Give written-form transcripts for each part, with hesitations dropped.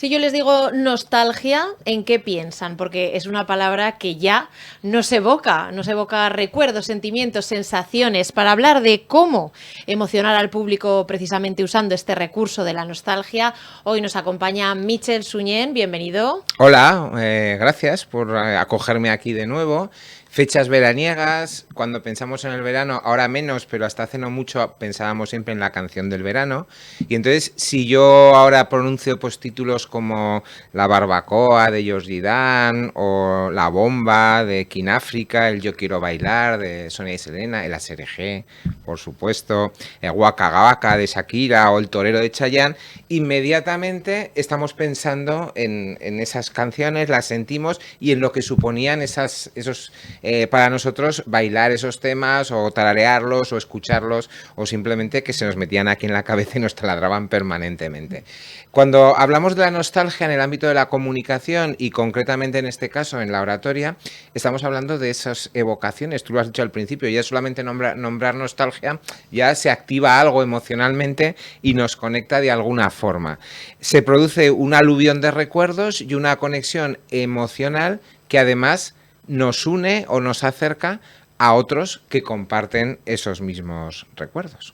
Si yo les digo nostalgia, ¿en qué piensan? Porque es una palabra que ya nos evoca recuerdos, sentimientos, sensaciones. Para hablar de cómo emocionar al público precisamente usando este recurso de la nostalgia, hoy nos acompaña Michel Suñén, bienvenido. Hola, gracias por acogerme aquí de nuevo. Fechas veraniegas, cuando pensamos en el verano, ahora menos, pero hasta hace no mucho pensábamos siempre en la canción del verano. Y entonces, si yo ahora pronuncio pues títulos como La barbacoa de Georgie Dan, o La bomba de King África, El yo quiero bailar de Sonia y Selena, El ASRG, por supuesto, el Waka Waka de Shakira o El torero de Chayanne, inmediatamente estamos pensando en esas canciones, las sentimos y en lo que suponían esos para nosotros bailar esos temas o tararearlos o escucharlos o simplemente que se nos metían aquí en la cabeza y nos taladraban permanentemente. Cuando hablamos de la nostalgia en el ámbito de la comunicación y concretamente en este caso en la oratoria, estamos hablando de esas evocaciones, tú lo has dicho al principio, ya solamente nombrar nostalgia ya se activa algo emocionalmente y nos conecta de alguna forma. Se produce un aluvión de recuerdos y una conexión emocional que además nos une o nos acerca a otros que comparten esos mismos recuerdos.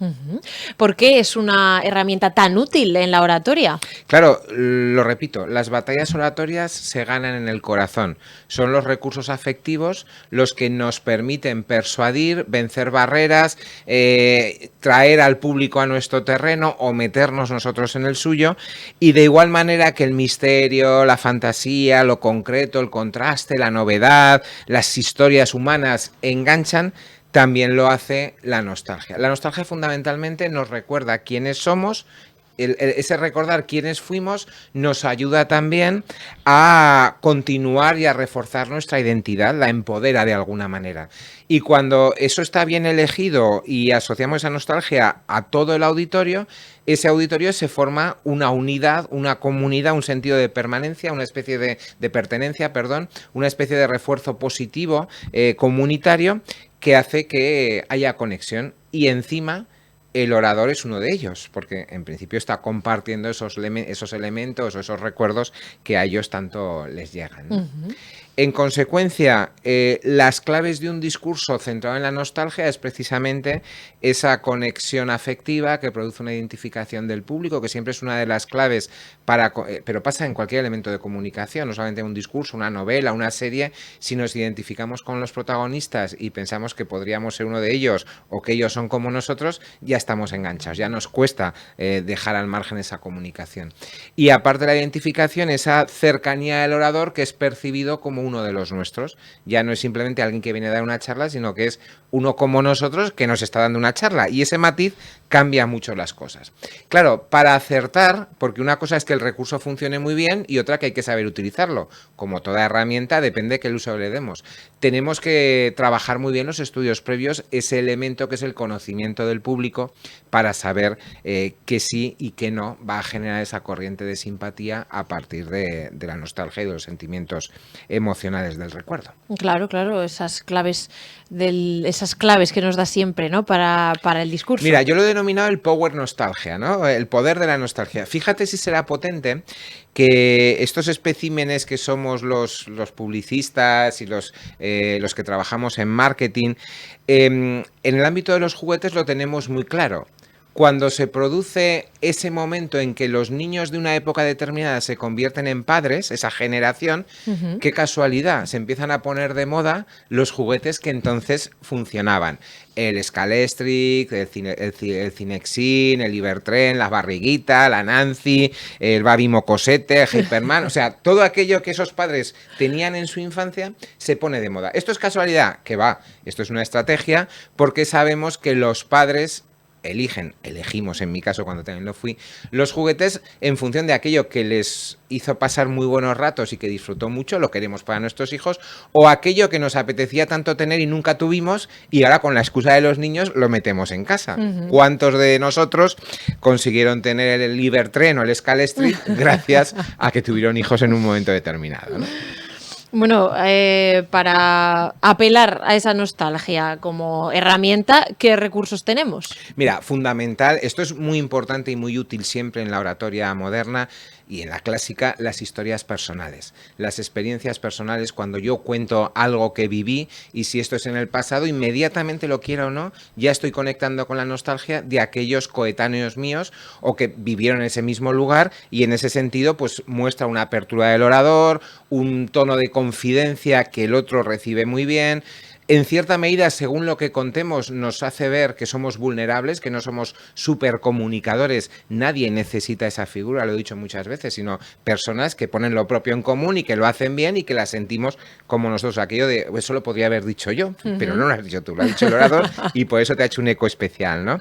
¿Por qué es una herramienta tan útil en la oratoria? Claro, lo repito, las batallas oratorias se ganan en el corazón. Son los recursos afectivos los que nos permiten persuadir, vencer barreras, traer al público a nuestro terreno o meternos nosotros en el suyo. Y de igual manera que el misterio, la fantasía, lo concreto, el contraste, la novedad, las historias humanas enganchan, también lo hace la nostalgia. La nostalgia fundamentalmente nos recuerda quiénes somos. Ese recordar quiénes fuimos nos ayuda también a continuar y a reforzar nuestra identidad, la empodera de alguna manera. Y cuando eso está bien elegido y asociamos esa nostalgia a todo el auditorio, ese auditorio se forma una unidad, una comunidad, un sentido de permanencia, una especie de pertenencia, perdón, una especie de refuerzo positivo comunitario que hace que haya conexión y encima el orador es uno de ellos, porque en principio está compartiendo esos elementos o esos recuerdos que a ellos tanto les llegan, ¿no? En consecuencia, las claves de un discurso centrado en la nostalgia es precisamente esa conexión afectiva que produce una identificación del público, que siempre es una de las claves pero pasa en cualquier elemento de comunicación, no solamente un discurso, una novela, una serie. Si nos identificamos con los protagonistas y pensamos que podríamos ser uno de ellos o que ellos son como nosotros, ya estamos enganchados, ya nos cuesta dejar al margen esa comunicación. Y aparte de la identificación, esa cercanía del orador que es percibido como uno de los nuestros. Ya no es simplemente alguien que viene a dar una charla, sino que es uno como nosotros que nos está dando una charla. Y ese matiz cambia mucho las cosas. Claro, para acertar, porque una cosa es que el recurso funcione muy bien y otra que hay que saber utilizarlo. Como toda herramienta, depende qué uso le demos. Tenemos que trabajar muy bien los estudios previos, ese elemento que es el conocimiento del público, para saber qué sí y qué no va a generar esa corriente de simpatía a partir de la nostalgia y de los sentimientos emocionales del recuerdo. Claro, claro, esas claves que nos da siempre, ¿no? Para el discurso. Mira, yo lo he denominado el power nostalgia, ¿no? El poder de la nostalgia. Fíjate si será potente que estos especímenes que somos los publicistas y los que trabajamos en marketing, en el ámbito de los juguetes lo tenemos muy claro. Cuando se produce ese momento en que los niños de una época determinada se convierten en padres, esa generación, qué casualidad, se empiezan a poner de moda los juguetes que entonces funcionaban. El Scalestric, el Cinexin, el Ibertren, la barriguita, la Nancy, el Babi Mocosete, el Hyperman, o sea, todo aquello que esos padres tenían en su infancia se pone de moda. ¿Esto es casualidad? Que va, esto es una estrategia porque sabemos que los padres elegimos en mi caso cuando también lo fui, los juguetes en función de aquello que les hizo pasar muy buenos ratos y que disfrutó mucho, lo queremos para nuestros hijos, o aquello que nos apetecía tanto tener y nunca tuvimos y ahora con la excusa de los niños lo metemos en casa. ¿Cuántos de nosotros consiguieron tener el Ibertren o el Scalestric gracias a que tuvieron hijos en un momento determinado, ¿no? Bueno, para apelar a esa nostalgia como herramienta, ¿qué recursos tenemos? Mira, fundamental, esto es muy importante y muy útil siempre en la oratoria moderna, y en la clásica las historias personales, las experiencias personales, cuando yo cuento algo que viví y si esto es en el pasado, inmediatamente lo quiera o no, ya estoy conectando con la nostalgia de aquellos coetáneos míos o que vivieron en ese mismo lugar y en ese sentido pues muestra una apertura del orador, un tono de confidencia que el otro recibe muy bien. En cierta medida, según lo que contemos, nos hace ver que somos vulnerables, que no somos supercomunicadores. Nadie necesita esa figura, lo he dicho muchas veces, sino personas que ponen lo propio en común y que lo hacen bien y que la sentimos como nosotros. Aquello de, eso lo podría haber dicho yo, pero no lo has dicho tú, lo ha dicho el orador y por eso te ha hecho un eco especial, ¿no?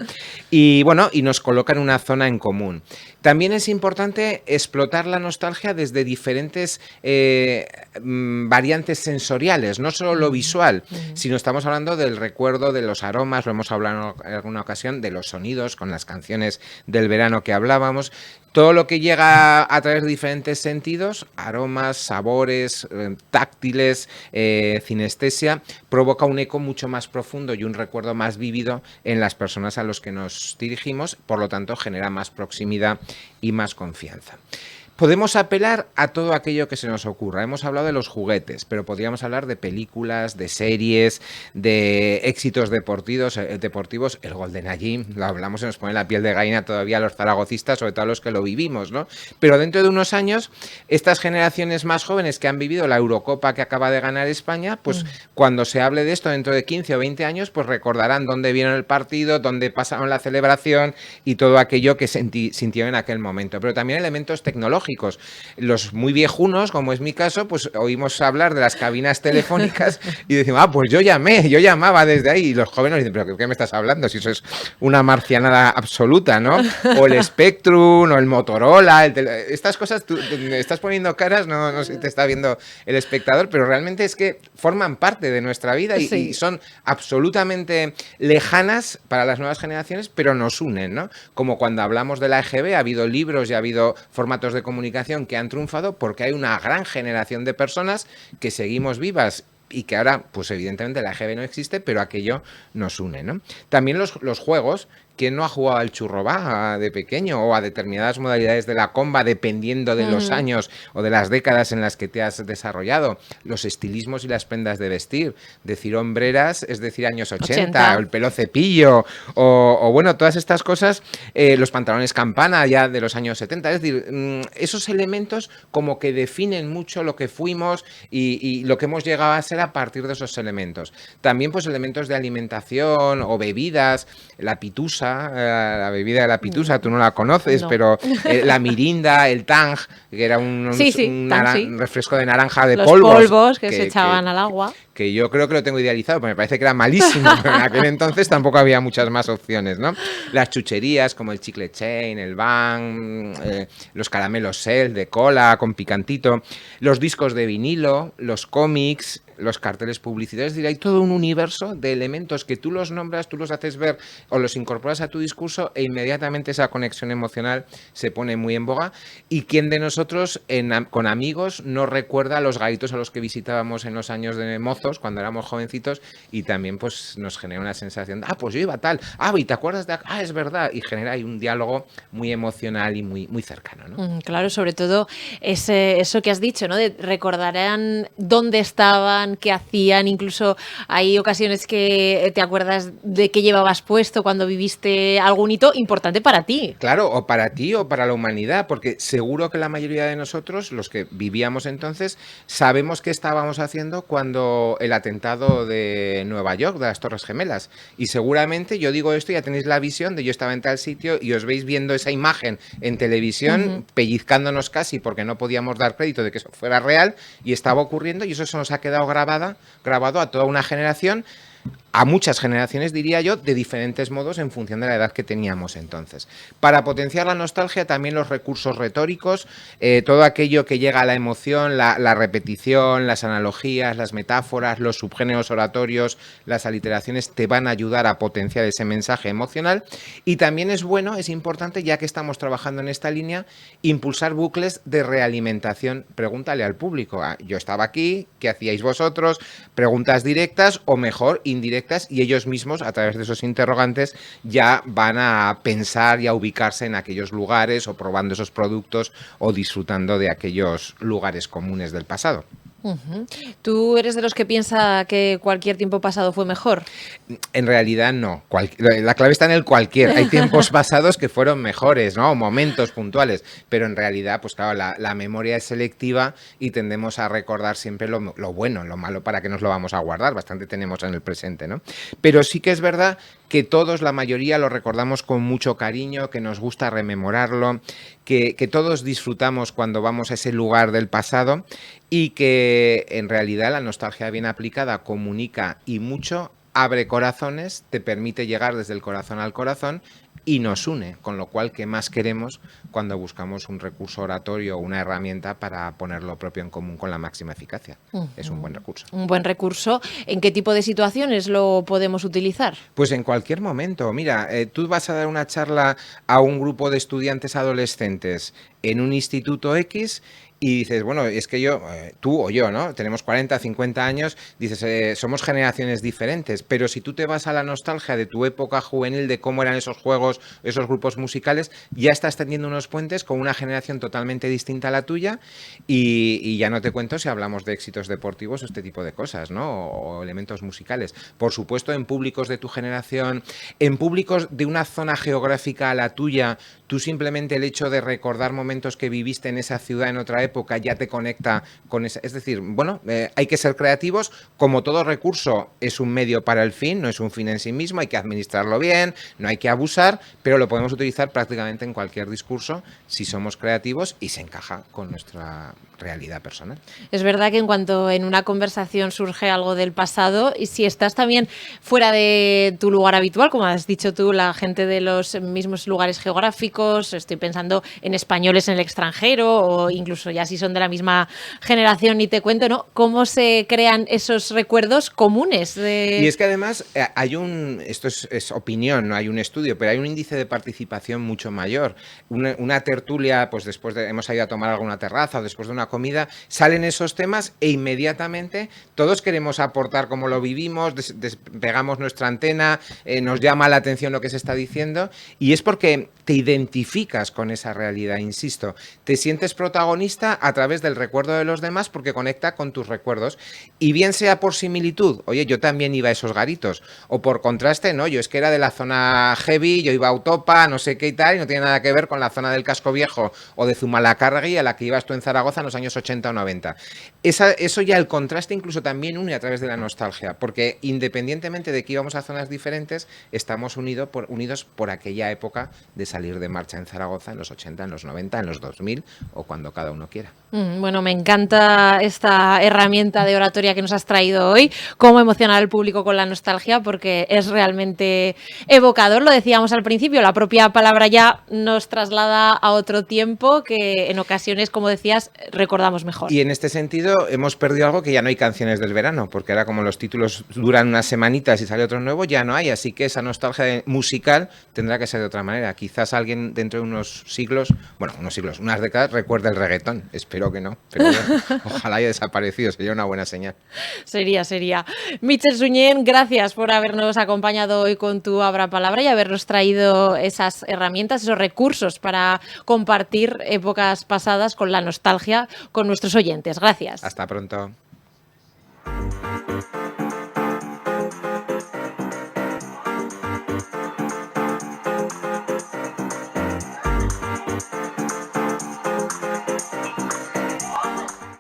Y bueno, y nos coloca en una zona en común. También es importante explotar la nostalgia desde diferentes variantes sensoriales, no solo lo visual, sino estamos hablando del recuerdo de los aromas, lo hemos hablado en alguna ocasión, de los sonidos, con las canciones del verano que hablábamos, todo lo que llega a través de diferentes sentidos, aromas, sabores, táctiles, cinestesia, provoca un eco mucho más profundo y un recuerdo más vívido en las personas a los que nos dirigimos, por lo tanto genera más proximidad y más confianza. Podemos apelar a todo aquello que se nos ocurra. Hemos hablado de los juguetes, pero podríamos hablar de películas, de series, de éxitos deportivos. El GoldenEye, lo hablamos y nos pone la piel de gallina todavía a los zaragocistas, sobre todo a los que lo vivimos, ¿no? Pero dentro de unos años, estas generaciones más jóvenes que han vivido la Eurocopa que acaba de ganar España, pues cuando se hable de esto dentro de 15 o 20 años, pues recordarán dónde vieron el partido, dónde pasaron la celebración y todo aquello que sintieron en aquel momento. Pero también elementos tecnológicos. Los muy viejunos, como es mi caso, pues oímos hablar de las cabinas telefónicas y decimos, pues yo llamaba desde ahí. Y los jóvenes dicen, ¿pero qué me estás hablando? Si eso es una marcianada absoluta, ¿no? O el Spectrum, o el Motorola, estas cosas, tú estás poniendo caras, no sé si te está viendo el espectador, pero realmente es que forman parte de nuestra vida y son absolutamente lejanas para las nuevas generaciones, pero nos unen, ¿no? Como cuando hablamos de la EGB, ha habido libros y ha habido formatos de comunicación que han triunfado porque hay una gran generación de personas que seguimos vivas y que ahora, pues evidentemente la EGB no existe, pero aquello nos une, ¿no? También los juegos. ¿Quién no ha jugado al churrobá de pequeño o a determinadas modalidades de la comba dependiendo de los años o de las décadas en las que te has desarrollado? Los estilismos y las prendas de vestir. Decir hombreras es decir años 80. O el pelo cepillo o bueno, todas estas cosas, los pantalones campana ya de los años 70. Es decir, esos elementos como que definen mucho lo que fuimos y lo que hemos llegado a ser a partir de esos elementos. También pues elementos de alimentación o bebidas, la pitusa, la bebida de la pitusa, tú no la conoces, no. Pero la mirinda, el tang, que era un refresco de naranja de los polvos que se echaban al agua. Que yo creo que lo tengo idealizado, porque me parece que era malísimo, pero en aquel entonces tampoco había muchas más opciones, ¿no? Las chucherías como el chicle chain, el Bang, los caramelos Sel de cola con picantito, los discos de vinilo, los cómics, los carteles publicitarios, es decir, hay todo un universo de elementos que tú los nombras, tú los haces ver o los incorporas a tu discurso e inmediatamente esa conexión emocional se pone muy en boga. ¿Y quién de nosotros con amigos no recuerda los garitos a los que visitábamos en los años de mozos, cuando éramos jovencitos, y también pues nos genera una sensación de, pues yo iba tal, y te acuerdas de, es verdad, y genera ahí un diálogo muy emocional y muy, muy cercano, ¿no? Claro, sobre todo eso que has dicho, ¿no? Recordarán dónde estaban, qué hacían, incluso hay ocasiones que te acuerdas de qué llevabas puesto cuando viviste algún hito importante para ti. Claro, o para ti o para la humanidad, porque seguro que la mayoría de nosotros, los que vivíamos entonces, sabemos qué estábamos haciendo cuando el atentado de Nueva York, de las Torres Gemelas, y seguramente, yo digo esto, ya tenéis la visión de yo estaba en tal sitio y os veis viendo esa imagen en televisión, pellizcándonos casi porque no podíamos dar crédito de que eso fuera real y estaba ocurriendo, y eso se nos ha quedado grabado a toda una generación, a muchas generaciones, diría yo, de diferentes modos en función de la edad que teníamos entonces. Para potenciar la nostalgia, también los recursos retóricos, todo aquello que llega a la emoción, la repetición, las analogías, las metáforas, los subgéneros oratorios, las aliteraciones, te van a ayudar a potenciar ese mensaje emocional. Y también es importante, ya que estamos trabajando en esta línea, impulsar bucles de realimentación. Pregúntale al público, yo estaba aquí, ¿qué hacíais vosotros? Preguntas directas o mejor, indirectas, y ellos mismos, a través de esos interrogantes, ya van a pensar y a ubicarse en aquellos lugares, o probando esos productos, o disfrutando de aquellos lugares comunes del pasado. ¿Tú eres de los que piensa que cualquier tiempo pasado fue mejor? En realidad no. La clave está en el cualquier. Hay tiempos pasados que fueron mejores, ¿no? Momentos puntuales. Pero en realidad, pues claro, la memoria es selectiva y tendemos a recordar siempre lo bueno. Lo malo, ¿para qué nos lo vamos a guardar? Bastante tenemos en el presente, ¿no? Pero sí que es verdad que todos, la mayoría, lo recordamos con mucho cariño, que nos gusta rememorarlo, que todos disfrutamos cuando vamos a ese lugar del pasado, y que en realidad la nostalgia bien aplicada comunica y mucho, abre corazones, te permite llegar desde el corazón al corazón y nos une, con lo cual, ¿qué más queremos cuando buscamos un recurso oratorio o una herramienta para poner lo propio en común con la máxima eficacia? Es un buen recurso. Un buen recurso. ¿En qué tipo de situaciones lo podemos utilizar? Pues en cualquier momento. Mira, tú vas a dar una charla a un grupo de estudiantes adolescentes en un instituto X, y dices, bueno, es que yo, tú o yo, ¿no? Tenemos 40, 50 años, dices, somos generaciones diferentes, pero si tú te vas a la nostalgia de tu época juvenil, de cómo eran esos juegos, esos grupos musicales, ya estás tendiendo unos puentes con una generación totalmente distinta a la tuya, y ya no te cuento si hablamos de éxitos deportivos o este tipo de cosas, ¿no? O elementos musicales. Por supuesto, en públicos de tu generación, en públicos de una zona geográfica a la tuya, tú simplemente el hecho de recordar momentos que viviste en esa ciudad en otra época ya te conecta con esa. Es decir, bueno, hay que ser creativos. Como todo recurso, es un medio para el fin, no es un fin en sí mismo. Hay que administrarlo bien, no hay que abusar, pero lo podemos utilizar prácticamente en cualquier discurso si somos creativos y se encaja con nuestra realidad personal. Es verdad que en cuanto en una conversación surge algo del pasado, y si estás también fuera de tu lugar habitual, como has dicho tú, la gente de los mismos lugares geográficos, estoy pensando en españoles en el extranjero, o incluso ya si son de la misma generación, ni te cuento, ¿no? ¿Cómo se crean esos recuerdos comunes? Y es que además hay esto es opinión, no hay un estudio, pero hay un índice de participación mucho mayor. Una tertulia, pues hemos ido a tomar alguna terraza o después de una comida, salen esos temas e inmediatamente todos queremos aportar cómo lo vivimos, despegamos nuestra antena, nos llama la atención lo que se está diciendo, y es porque te identificas con esa realidad, insisto, te sientes protagonista a través del recuerdo de los demás porque conecta con tus recuerdos, y bien sea por similitud, oye, yo también iba a esos garitos, o por contraste, no, yo es que era de la zona heavy, yo iba a Autopa, no sé qué y tal, y no tiene nada que ver con la zona del Casco Viejo o de Zumalacárregui a la que ibas tú en Zaragoza en los años 80 o 90. Eso ya, el contraste incluso también une a través de la nostalgia, porque independientemente de que íbamos a zonas diferentes, estamos unidos por aquella época de salir de marcha en Zaragoza en los 80, en los 90, en los 2000 o cuando cada uno quiera. Bueno, me encanta esta herramienta de oratoria que nos has traído hoy, cómo emocionar al público con la nostalgia, porque es realmente evocador. Lo decíamos al principio, la propia palabra ya nos traslada a otro tiempo que en ocasiones, como decías, recordamos mejor. Y en este sentido hemos perdido algo, que ya no hay canciones del verano, porque ahora como los títulos duran unas semanitas y sale otro nuevo, ya no hay, así que esa nostalgia musical tendrá que ser de otra manera. Quizás alguien dentro de unos siglos, unas décadas, recuerde el reggaetón. Espero que no, pero bueno, ojalá haya desaparecido, sería una buena señal. Sería. Michel Suñén, gracias por habernos acompañado hoy con tu Abra Palabra y habernos traído esas herramientas, esos recursos para compartir épocas pasadas con la nostalgia con nuestros oyentes. Gracias. Hasta pronto.